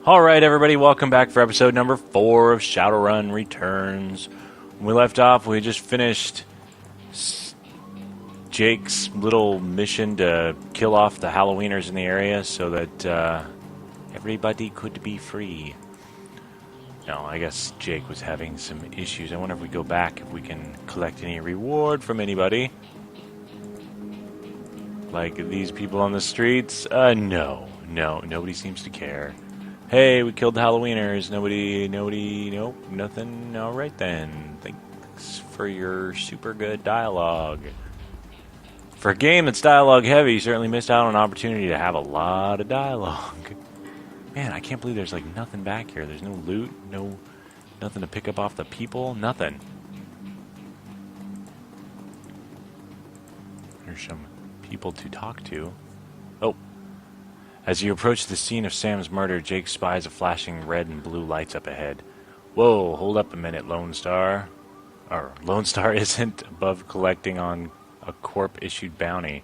Alright everybody, welcome back for episode number 4 of Shadowrun Returns. When we left off, we just finished Jake's little mission to kill off the Halloweeners in the area so that everybody could be free. No, I guess Jake was having some issues. I wonder if we go back, if we can collect any reward from anybody. Like these people on the streets? No, nobody seems to care. Hey, we killed the Halloweeners. Nope, nothing. Alright then. Thanks for your super good dialogue. For a game that's dialogue heavy, you certainly missed out on an opportunity to have a lot of dialogue. Man, I can't believe there's like nothing back here. There's no loot, nothing to pick up off the people, nothing. There's some people to talk to. Oh. As you approach the scene of Sam's murder, Jake spies a flashing red and blue lights up ahead. Whoa, hold up a minute, Lone Star. Or, Lone Star isn't above collecting on a corp-issued bounty,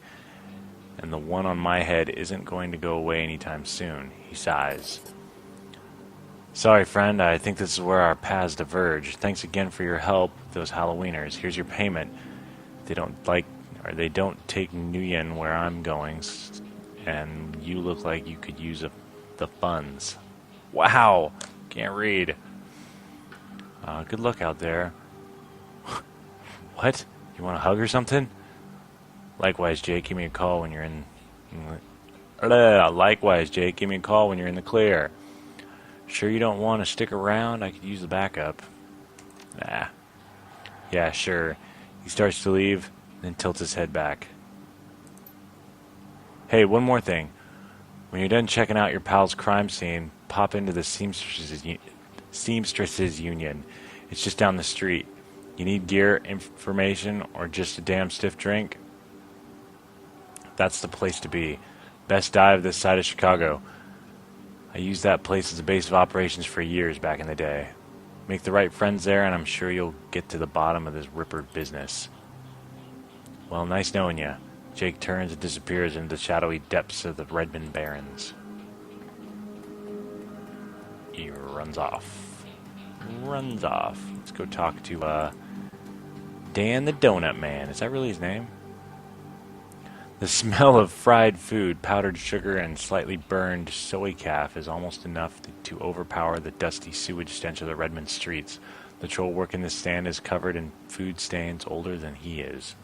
and the one on my head isn't going to go away anytime soon. He sighs. Sorry, friend, I think this is where our paths diverge. Thanks again for your help with those Halloweeners. Here's your payment. They don't take Nguyen where I'm going, and you look like you could use the funds. Wow! Can't read. Good luck out there. What? You want a hug or something? Likewise, Jake, give me a call when you're in... Likewise, Jake, give me a call when you're in the clear. Sure you don't want to stick around? I could use the backup. Nah. Yeah, sure. He starts to leave, then tilts his head back. Hey, one more thing. When you're done checking out your pal's crime scene, pop into the Seamstresses Union. It's just down the street. You need gear, information, or just a damn stiff drink? That's the place to be. Best dive this side of Chicago. I used that place as a base of operations for years back in the day. Make the right friends there, and I'm sure you'll get to the bottom of this Ripper business. Well, nice knowing you. Jake turns and disappears into the shadowy depths of the Redmond Barrens. He runs off. Let's go talk to, Dan the Donut Man. Is that really his name? The smell of fried food, powdered sugar, and slightly burned soy calf is almost enough to overpower the dusty sewage stench of the Redmond streets. The troll working this stand is covered in food stains older than he is.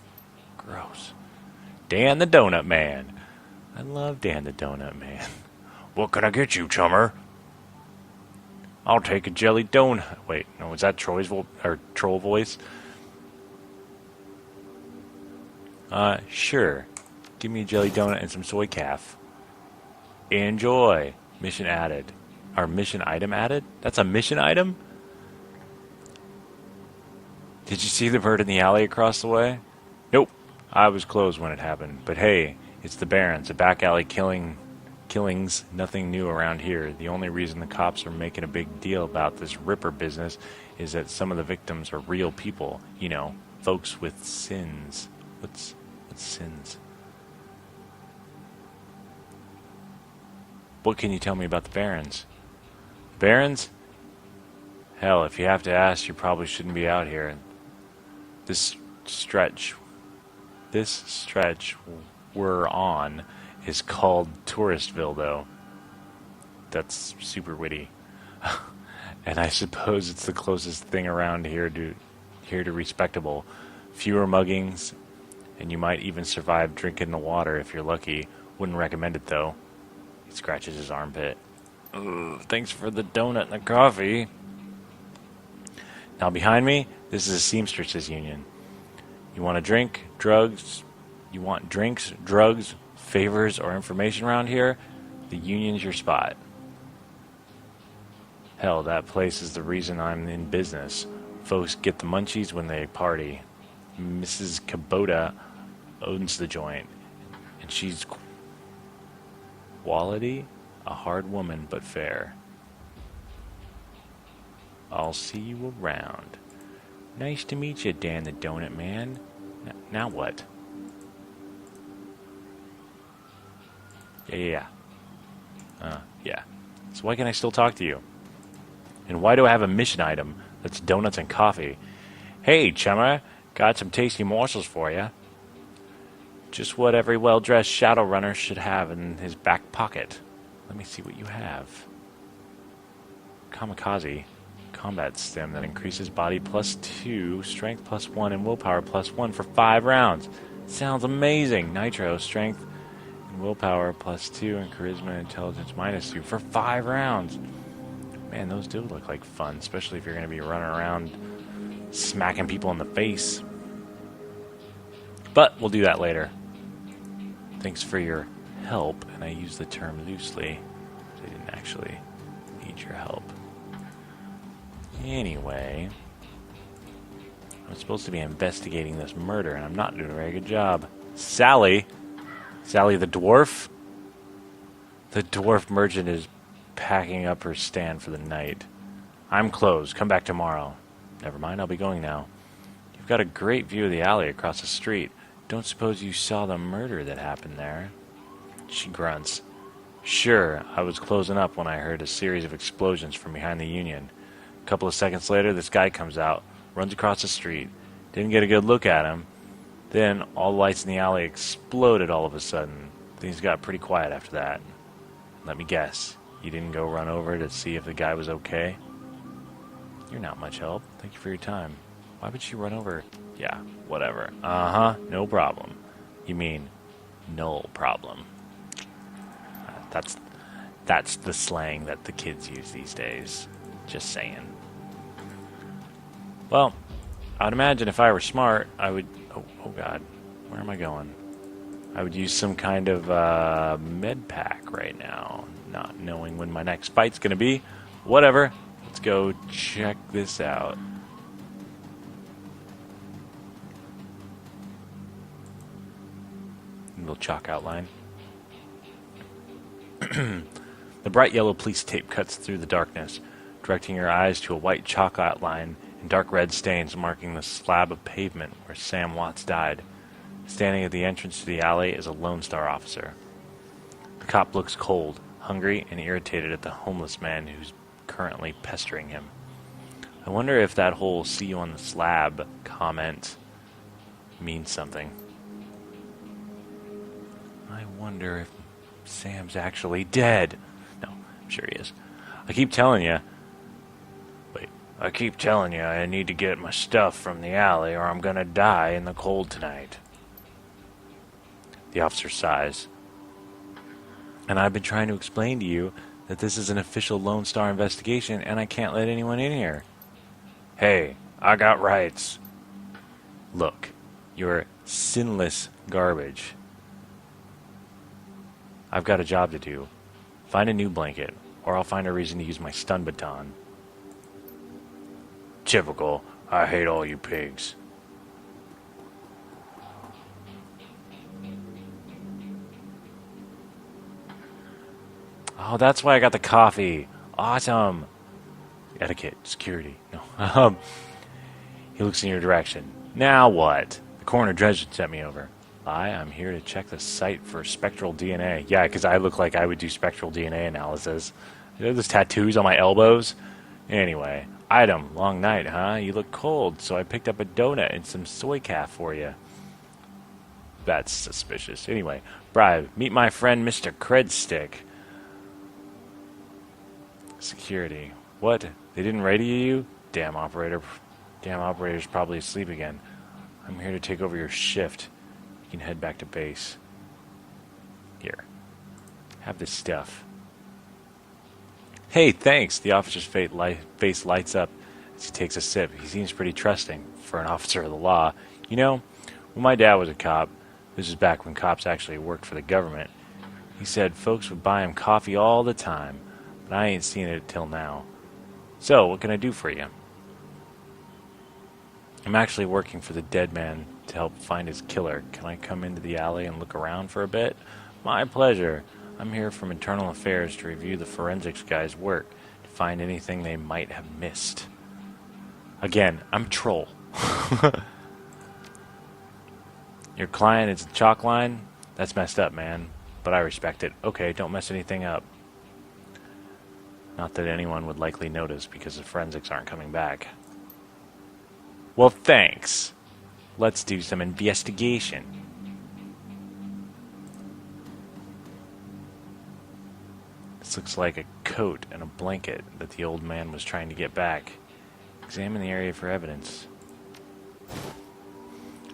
Gross. Dan the Donut Man. I love Dan the Donut Man. What can I get you, chummer? I'll take a jelly donut. Wait, no, is that Troy's troll voice? Sure. Give me a jelly donut and some soy calf. Enjoy. Mission added. Our mission item added? That's a mission item? Did you see the bird in the alley across the way? Nope. I was closed when it happened. But hey, it's the Barrens, a back alley killings, nothing new around here. The only reason the cops are making a big deal about this Ripper business is that some of the victims are real people. You know, folks with sins. What's sins? What can you tell me about the Barrens? Barrens? Hell, if you have to ask, you probably shouldn't be out here. This stretch we're on is called Touristville, though. That's super witty. And I suppose it's the closest thing around here to respectable. Fewer muggings, and you might even survive drinking the water if you're lucky. Wouldn't recommend it, though. He scratches his armpit. Ugh, thanks for the donut and the coffee. Now behind me, this is a Seamstresses Union. You want a drink, drugs? You want drinks, drugs, favors, or information around here? The Union's your spot. Hell, that place is the reason I'm in business. Folks get the munchies when they party. Mrs. Kubota owns the joint, and she's quality, a hard woman, but fair. I'll see you around. Nice to meet you, Dan the Donut Man. Now what? Yeah. So why can't I still talk to you? And why do I have a mission item that's donuts and coffee? Hey, chummer, got some tasty morsels for you. Just what every well-dressed Shadowrunner should have in his back pocket. Let me see what you have. Kamikaze. Combat stim that increases body +2, strength +1, and willpower +1 for 5 rounds. Sounds amazing. Nitro, strength and willpower +2, and charisma and intelligence -2 for 5 rounds. Man, those do look like fun, especially if you're going to be running around smacking people in the face. But we'll do that later. Thanks for your help, and I use the term loosely. I didn't actually need your help. Anyway, I'm supposed to be investigating this murder, and I'm not doing a very good job. Sally? Sally the dwarf? The dwarf merchant is packing up her stand for the night. I'm closed. Come back tomorrow. Never mind, I'll be going now. You've got a great view of the alley across the street. Don't suppose you saw the murder that happened there? She grunts. Sure, I was closing up when I heard a series of explosions from behind the Union. A couple of seconds later, this guy comes out, runs across the street. Didn't get a good look at him. Then all the lights in the alley exploded all of a sudden. Things got pretty quiet after that. Let me guess, you didn't go run over to see if the guy was okay? You're not much help. Thank you for your time. Why would she run over? Yeah, whatever. No problem. You mean, null problem. That's the slang that the kids use these days. Just saying. Well, I'd imagine if I were smart, I would... Oh God. Where am I going? I would use some kind of med pack right now, not knowing when my next fight's going to be. Whatever. Let's go check this out. Little chalk outline. The bright yellow police tape cuts through the darkness, directing your eyes to a white chalk outline and dark red stains marking the slab of pavement where Sam Watts died. Standing at the entrance to the alley is a Lone Star officer. The cop looks cold, hungry, and irritated at the homeless man who's currently pestering him. I wonder if that whole "see you on the slab" comment means something. I wonder if Sam's actually dead. No, I'm sure he is. I keep telling you I need to get my stuff from the alley or I'm gonna die in the cold tonight. The officer sighs. And I've been trying to explain to you that this is an official Lone Star investigation and I can't let anyone in here. Hey, I got rights. Look, you're sinless garbage. I've got a job to do. Find a new blanket, or I'll find a reason to use my stun baton. Typical. I hate all you pigs. Oh, that's why I got the coffee. Awesome. Etiquette, security. No. He looks in your direction. Now what? The coroner Dredge sent me over. I'm here to check the site for spectral DNA. Yeah, because I look like I would do spectral DNA analysis. You know those tattoos on my elbows? Anyway, item, long night, huh? You look cold, so I picked up a donut and some soy calf for you. That's suspicious. Anyway, bribe, meet my friend Mr. Credstick. Security. What? They didn't radio you? Damn operator. Damn operator's probably asleep again. I'm here to take over your shift. You can head back to base. Here. Have this stuff. Hey, thanks. The officer's face lights up as he takes a sip. He seems pretty trusting for an officer of the law. You know, when my dad was a cop, this is back when cops actually worked for the government, he said folks would buy him coffee all the time, but I ain't seen it till now. So, what can I do for you? I'm actually working for the dead man to help find his killer. Can I come into the alley and look around for a bit? My pleasure. I'm here from Internal Affairs to review the forensics guys' work, to find anything they might have missed. Again, I'm a troll. Your client is a chalk line? That's messed up, man. But I respect it. Okay, don't mess anything up. Not that anyone would likely notice because the forensics aren't coming back. Well, thanks. Let's do some investigation. This looks like a coat and a blanket that the old man was trying to get back. Examine the area for evidence.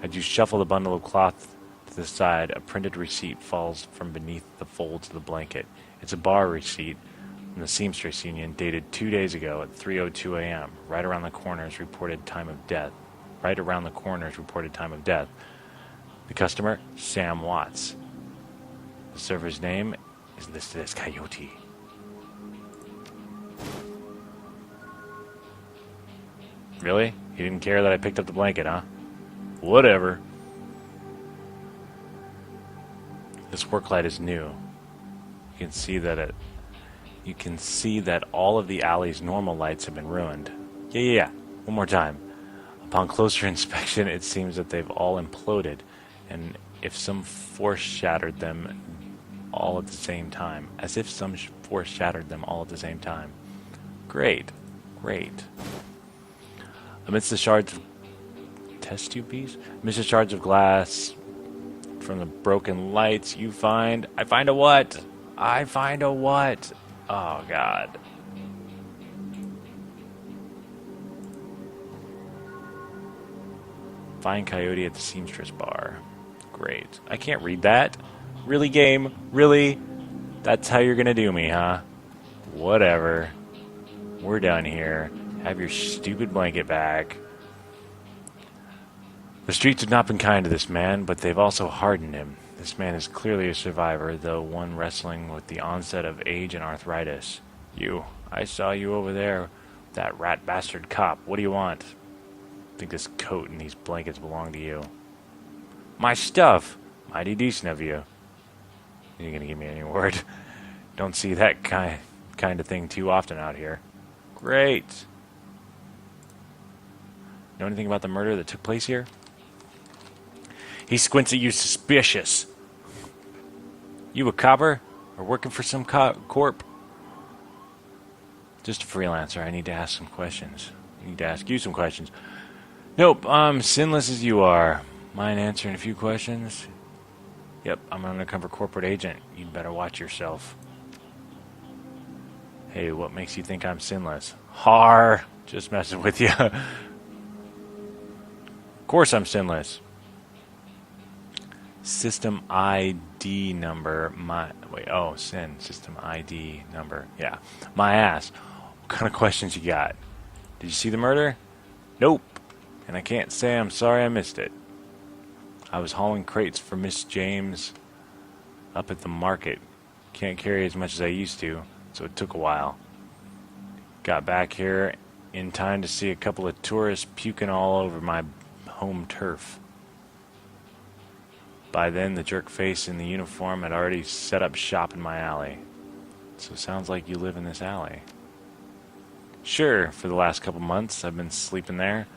As you shuffle the bundle of cloth to the side, a printed receipt falls from beneath the folds of the blanket. It's a bar receipt from the Seamstress Union dated 2 days ago at 3:02 a.m., right around the coroner's reported time of death. The customer, Sam Watts. The server's name is listed as Coyote. Really? He didn't care that I picked up the blanket, huh? Whatever. This work light is new. You can see that all of the alley's normal lights have been ruined. Yeah. One more time. Upon closer inspection, it seems that they've all imploded, and if some force shattered them all at the same time. Great. Amidst the shards of test tube piece? Amidst the shards of glass from the broken lights, I find a what? Oh, God. Find Coyote at the Seamstress bar. Great. I can't read that. Really, game? Really? That's how you're gonna do me, huh? Whatever. We're done here. Have your stupid blanket back. The streets have not been kind to this man, but they've also hardened him. This man is clearly a survivor, though one wrestling with the onset of age and arthritis. I saw you over there, that rat bastard cop. What do you want? I think this coat and these blankets belong to you. My stuff! Mighty decent of you. You ain't gonna give me any word. Don't see that kind of thing too often out here. Great. Know anything about the murder that took place here? He squints at you suspicious. You a copper? Or working for some corp? Just a freelancer. I need to ask some questions. I need to ask you some questions. Nope, I'm sinless as you are. Mind answering a few questions? Yep, I'm an undercover corporate agent. You'd better watch yourself. Hey, what makes you think I'm sinless? Har! Just messing with you. Of course I'm sinless. System ID number. System ID number. Yeah. My ass. What kind of questions you got? Did you see the murder? Nope. And I can't say I'm sorry I missed it. I was hauling crates for Miss James up at the market. Can't carry as much as I used to, so it took a while. Got back here in time to see a couple of tourists puking all over my home turf. By then, the jerk face in the uniform had already set up shop in my alley. So it sounds like you live in this alley. Sure, for the last couple months I've been sleeping there,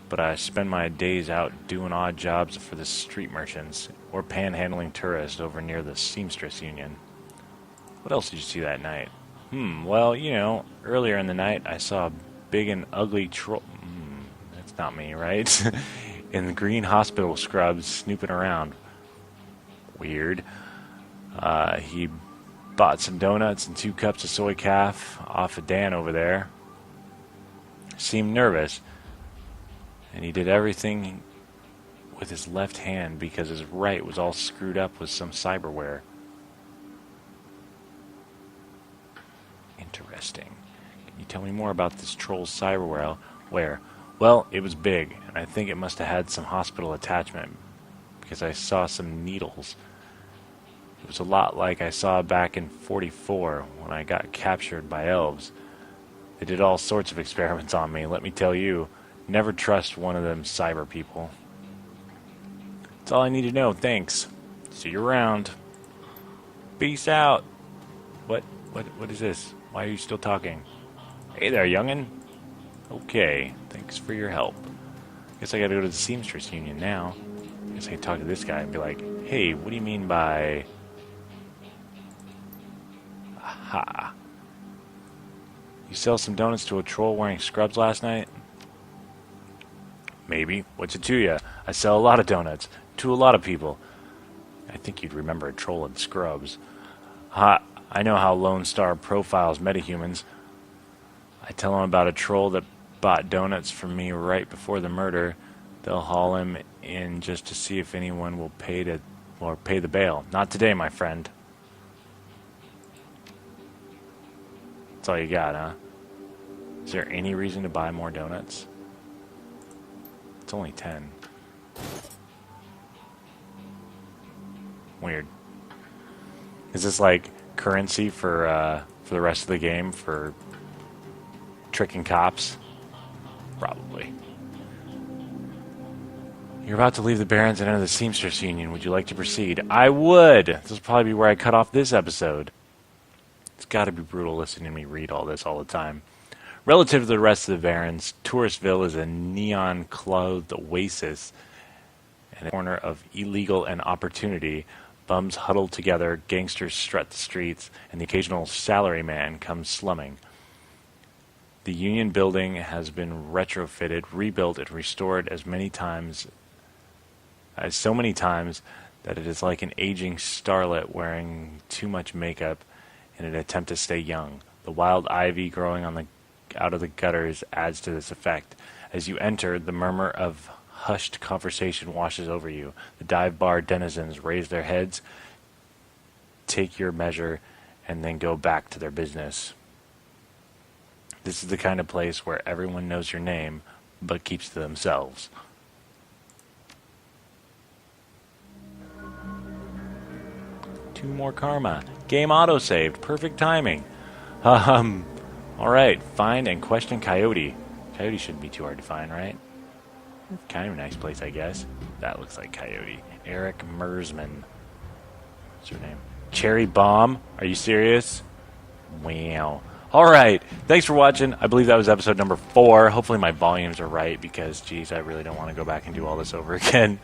but I spend my days out doing odd jobs for the street merchants or panhandling tourists over near the Seamstress Union. What else did you see that night? Well, earlier in the night I saw a big and ugly troll. That's not me, right? In the green hospital scrubs snooping around. Weird. He bought some donuts and 2 cups of soy calf off of Dan over there. Seemed nervous. And he did everything with his left hand because his right was all screwed up with some cyberware. Interesting. Can you tell me more about this troll's cyberware? Well, it was big, and I think it must have had some hospital attachment because I saw some needles. It was a lot like I saw back in 44 when I got captured by elves. They did all sorts of experiments on me, let me tell you. Never trust one of them cyber people. That's all I need to know, thanks. See you around. Peace out. What is this? Why are you still talking? Hey there, youngin'. Okay, thanks for your help. Guess I gotta go to the Seamstress Union now. Guess I can talk to this guy and be like, hey, what do you mean by... Aha. You sell some donuts to a troll wearing scrubs last night? Maybe. What's it to you? I sell a lot of donuts. To a lot of people. I think you'd remember a troll in scrubs. Ha! I know how Lone Star profiles metahumans. I tell him about a troll that bought donuts from me right before the murder. They'll haul him in just to see if anyone will pay the bail. Not today, my friend. That's all you got, huh? Is there any reason to buy more donuts? It's only 10. Weird. Is this like currency for the rest of the game for tricking cops? Probably. You're about to leave the Barrens and enter the Seamstress Union. Would you like to proceed? I would! This will probably be where I cut off this episode. It's got to be brutal listening to me read all this all the time. Relative to the rest of the Barrens, Touristville is a neon-clothed oasis and a corner of illegal and opportunity. Bums huddle together, gangsters strut the streets, and the occasional salaryman comes slumming. The Union building has been retrofitted, rebuilt, and restored so many times that it is like an aging starlet wearing too much makeup in an attempt to stay young. The wild ivy growing out of the gutters adds to this effect. As you enter, the murmur of hushed conversation washes over you. The dive bar denizens raise their heads, take your measure, and then go back to their business. This is the kind of place where everyone knows your name, but keeps to themselves. Two more karma. Game autosaved. Perfect timing. Alright. Find and question Coyote. Coyote shouldn't be too hard to find, right? Kind of a nice place, I guess. That looks like Coyote. Eric Mersman. What's her name? Cherry Bomb? Are you serious? Wow. Alright. Thanks for watching. I believe that was episode number 4. Hopefully my volumes are right because, geez, I really don't want to go back and do all this over again.